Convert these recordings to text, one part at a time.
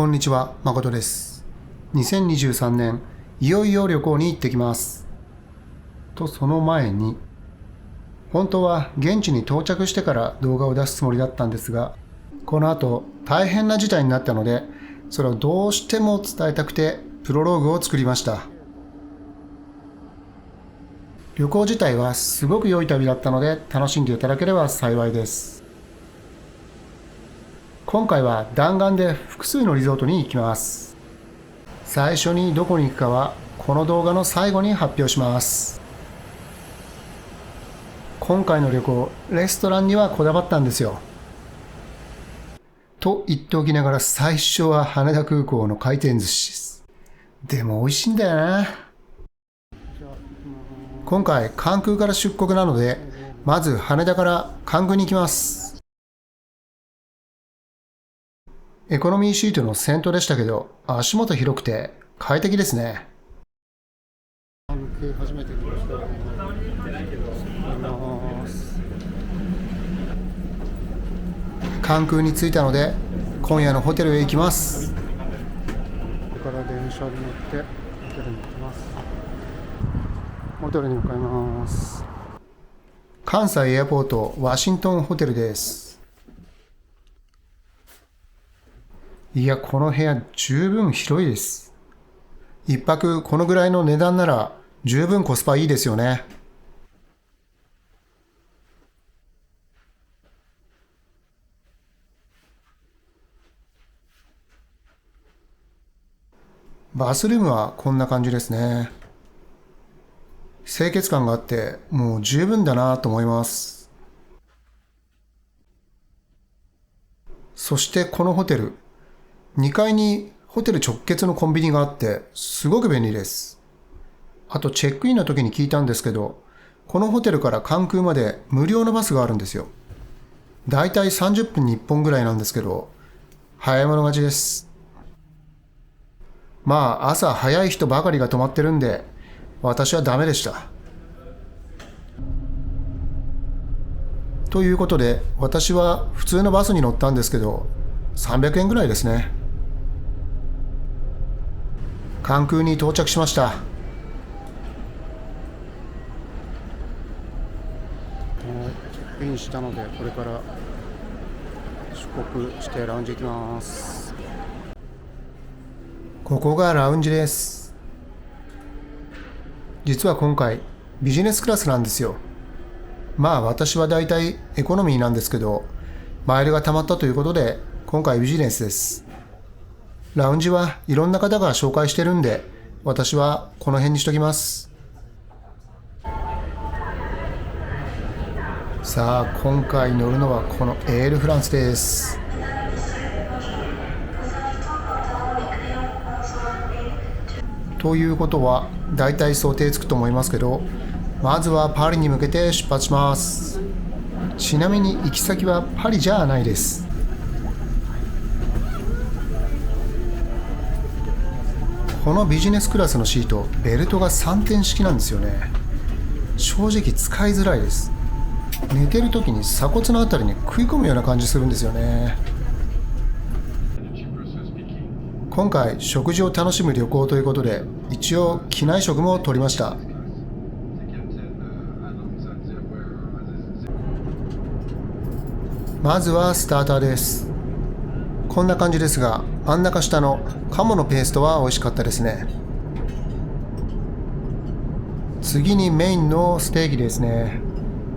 こんにちは、誠です。2023年、いよいよ旅行に行ってきます。と、その前に、本当は現地に到着してから動画を出すつもりだったんですが、この後大変な事態になったので、それをどうしても伝えたくて、プロローグを作りました。旅行自体はすごく良い旅だったので、楽しんでいただければ幸いです。今回は弾丸で複数のリゾートに行きます。最初にどこに行くかはこの動画の最後に発表します。今回の旅行、レストランにはこだわったんですよ。と言っておきながら最初は羽田空港の回転寿司です。でも美味しいんだよな。今回関空から出国なので、まず羽田から関空に行きます。エコノミーシートの先頭でしたけど、足元広くて快適ですね。関空初めて来ました。関空に着いたので、今夜のホテルへ行きます。ここから電車に乗ってホテルに行きます。ホテルに向かいます。関西エアポートワシントンホテルです。いや、この部屋十分広いです。一泊このぐらいの値段なら十分コスパいいですよね。バスルームはこんな感じですね。清潔感があってもう十分だなと思います。そしてこのホテル、2階にホテル直結のコンビニがあってすごく便利です。あとチェックインの時に聞いたんですけど、このホテルから関空まで無料のバスがあるんですよ。だいたい30分に1本ぐらいなんですけど、早い者勝ちです。まあ朝早い人ばかりが泊まってるんで、私はダメでした。ということで、私は普通のバスに乗ったんですけど、300円ぐらいですね。関空に到着しました。チェックインしたので、これから出国してラウンジ行きます。ここがラウンジです。実は今回ビジネスクラスなんですよ。まあ私はだいたいエコノミーなんですけど、マイルが溜まったということで今回ビジネスです。ラウンジはいろんな方が紹介してるんで、私はこの辺にしときます。さあ今回乗るのはこのエールフランスです。ということはだいたい想定つくと思いますけど、まずはパリに向けて出発します。ちなみに行き先はパリじゃないです。このビジネスクラスのシート、ベルトが3点式なんですよね。正直使いづらいです。寝てる時に鎖骨のあたりに食い込むような感じするんですよね。今回食事を楽しむ旅行ということで、一応機内食も取りました。まずはスターターです。こんな感じですが、真ん中下の鴨のペーストは美味しかったですね。次にメインのステーキですね。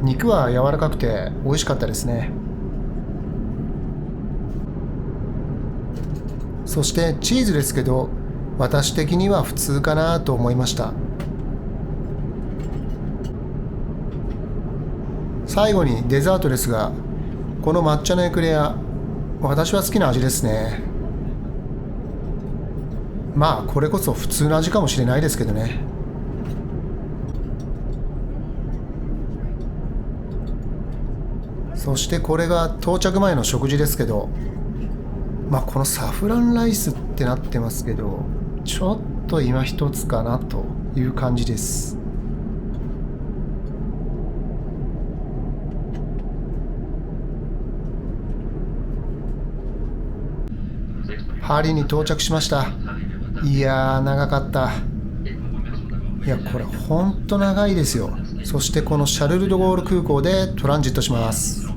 肉は柔らかくて美味しかったですね。そしてチーズですけど、私的には普通かなと思いました。最後にデザートですが、この抹茶のエクレア、私は好きな味ですね。まあこれこそ普通の味かもしれないですけどね。そしてこれが到着前の食事ですけど、まあこのサフランライスってなってますけど、ちょっと今一つかなという感じです。パリに到着しました。いやー、長かった。いや、これほんと長いですよ。そしてこのシャルル・ド・ゴール空港でトランジットします。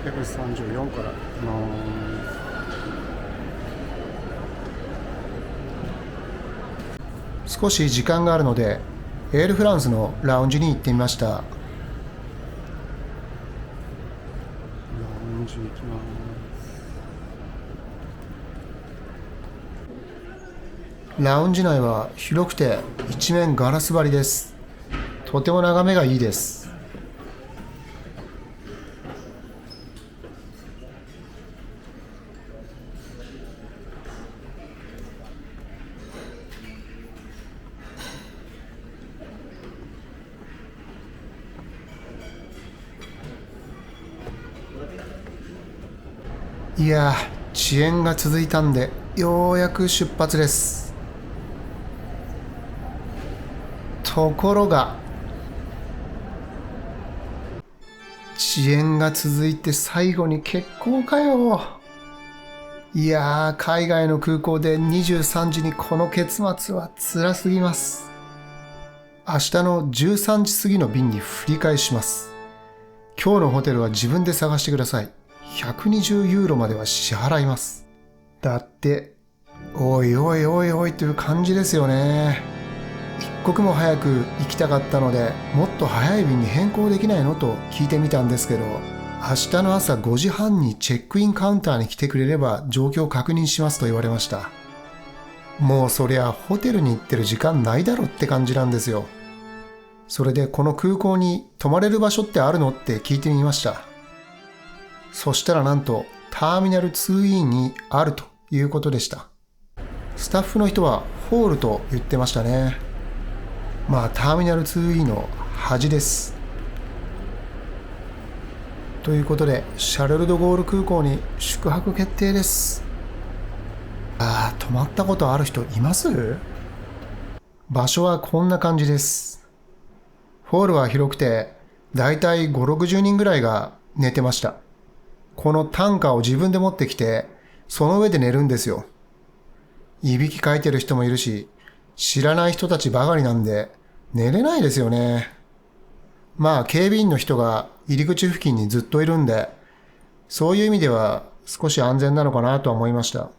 134から少し時間があるのでエールフランスのラウンジに行ってみました。ラウンジ行きます。ラウンジ内は広くて一面ガラス張りです。とても眺めがいいです。いやー、遅延が続いたんでようやく出発です。ところが遅延が続いて最後に欠航かよ。いやー、海外の空港で23時にこの結末は辛すぎます。明日の13時過ぎの便に振り替えします。今日のホテルは自分で探してください。120ユーロまでは支払います。だって、おいおいおいおいという感じですよね。一刻も早く行きたかったので、もっと早い便に変更できないのと聞いてみたんですけど、明日の朝5時半にチェックインカウンターに来てくれれば状況を確認しますと言われました。もうそりゃホテルに行ってる時間ないだろって感じなんですよ。それでこの空港に泊まれる場所ってあるのって聞いてみました。そしたらなんとターミナル 2E にあるということでした。スタッフの人はホールと言ってましたね。まあターミナル 2E の端です。ということでシャルル・ド・ゴール空港に宿泊決定です。泊まったことある人います？場所はこんな感じです。ホールは広くてだいたい5、60人ぐらいが寝てました。この担架を自分で持ってきて、その上で寝るんですよ。いびきかいてる人もいるし、知らない人たちばかりなんで、寝れないですよね。まあ、警備員の人が入り口付近にずっといるんで、そういう意味では少し安全なのかなとは思いました。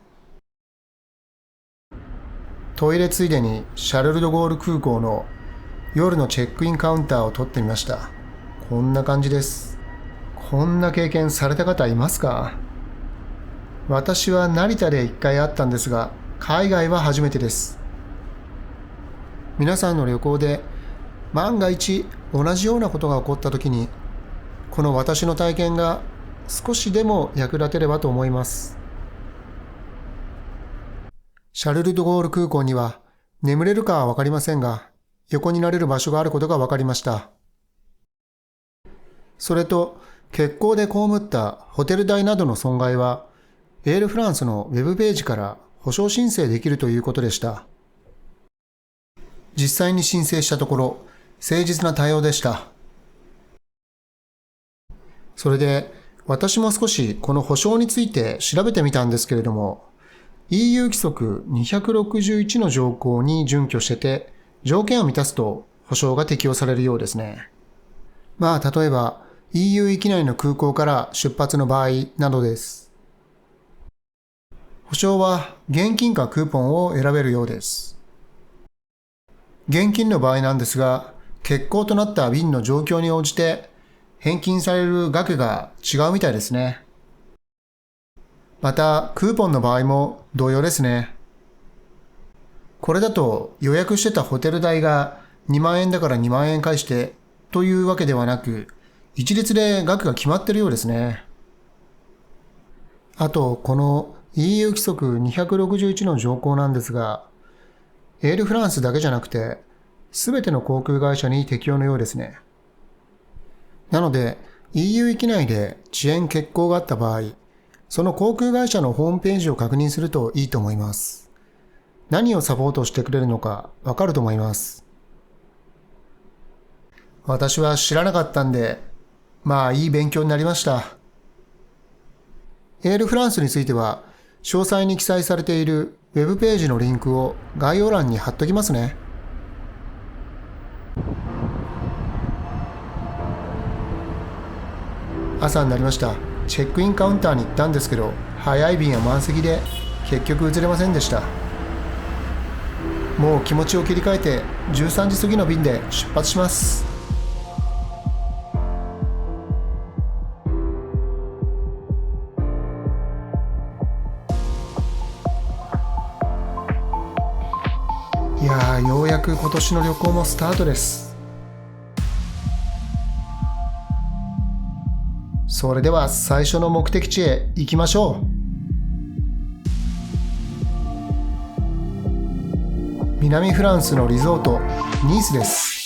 トイレついでにシャルル・ド・ゴール空港の夜のチェックインカウンターを取ってみました。こんな感じです。こんな経験された方いますか？私は成田で1回あったんですが、海外は初めてです。皆さんの旅行で万が一同じようなことが起こったときに、この私の体験が少しでも役立てればと思います。シャルル・ド・ゴール空港には眠れるかはわかりませんが、横になれる場所があることが分かりました。それと、欠航で被ったホテル代などの損害は、エールフランスのウェブページから保証申請できるということでした。実際に申請したところ、誠実な対応でした。それで、私も少しこの保証について調べてみたんですけれども、EU 規則261の条項に準拠してて、条件を満たすと保証が適用されるようですね。まあ、例えば、EU 域内の空港から出発の場合などです。保証は現金かクーポンを選べるようです。現金の場合なんですが、欠航となった便の状況に応じて返金される額が違うみたいですね。また、クーポンの場合も同様ですね。これだと予約してたホテル代が2万円だから2万円返してというわけではなく、一律で額が決まっているようですね。あと、この EU 規則261の条項なんですが、エールフランスだけじゃなくて、すべての航空会社に適用のようですね。なので、EU 域内で遅延欠航があった場合、その航空会社のホームページを確認するといいと思います。何をサポートしてくれるのかわかると思います。私は知らなかったんで、まあいい勉強になりました。エールフランスについては、詳細に記載されているウェブページのリンクを概要欄に貼っときますね。朝になりました。チェックインカウンターに行ったんですけど、早い便は満席で結局移れませんでした。もう気持ちを切り替えて13時過ぎの便で出発します。いやー、ようやく今年の旅行もスタートです。それでは最初の目的地へ行きましょう。南フランスのリゾートニースです。